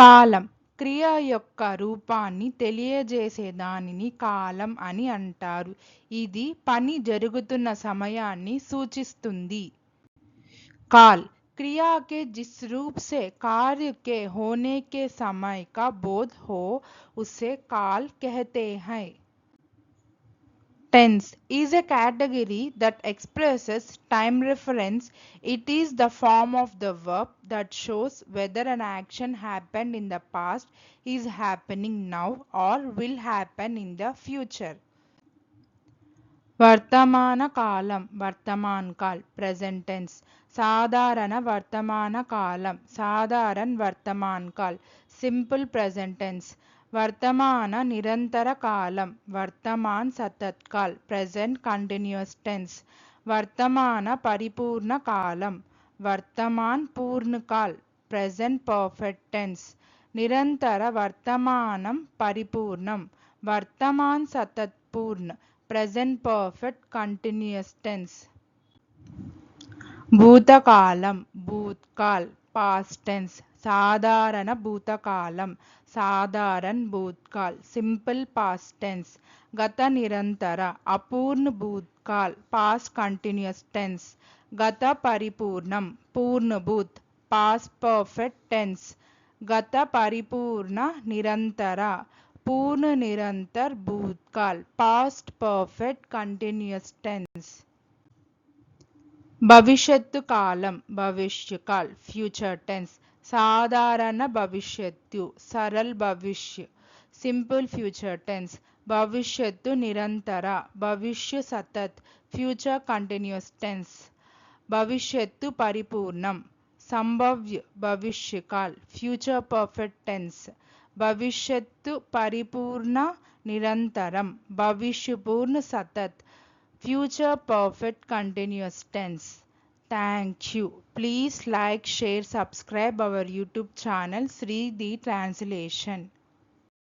కాలం క్రియ యొక్క రూపాన్ని తెలియజేసే దానిని కాలం అని అంటారు. ఇది పని జరుగుతున్న సమయాన్ని సూచిస్తుంది. काल क्रिया के जिस रूप से कार्य के होने के समय का बोध हो उसे काल कहते हैं. Tense is a category that expresses time reference. It is the form of the verb that shows whether an action happened in the past, is happening now, or will happen in the future. వర్తమాన కాలం వర్తమాన్ call present tense. సాధారణ వర్తమాన కాలం సాధారణ వర్తమాన్ call simple present tense. వర్తమాన నిరంతర కాలం వర్తమాన్ సతత్ call present continuous tense. వర్తమాన పరిపూర్ణ కాలం వర్తమాన్ పూర్ణ call present perfect tense. నిరంతర వర్తమానం పరిపూర్ణం వర్తమాన్ సతత్ పూర్ణ present perfect continuous tense. భూతకాలం భూత్కాల్ past tense. సాధారణ భూతకాలం సాధారణ భూత్కాల్ సింపుల్ past tense. గత నిరంతర అపూర్ణ భూత్కాల్ past continuous tense. గత పరిపూర్ణం పూర్ణ భూత్ past perfect tense. గత పరిపూర్ణ నిరంతర పూర్ణ నిరంతర్ భూత్కాల్ పాస్ట్ పర్ఫెక్ట్ కంటిన్యూస్ టెన్స్. భవిష్యత్తు కాలం భవిష్యకాల్ ఫ్యూచర్ టెన్స్. సాధారణ భవిష్యత్తు సరళ్ భవిష్య సింపుల్ ఫ్యూచర్ టెన్స్. భవిష్యత్తు నిరంతర భవిష్య సతత్ ఫ్యూచర్ కంటిన్యూస్ టెన్స్. భవిష్యత్తు పరిపూర్ణం సంభవ్య భవిష్యకాల్ ఫ్యూచర్ పర్ఫెక్ట్ టెన్స్. భవిష్యత్తు పరిపూర్ణ నిరంతరం భవిష్య పూర్ణ సతత్ future perfect continuous tense. Thank you. Please like, share, subscribe our YouTube channel Sri the Translation.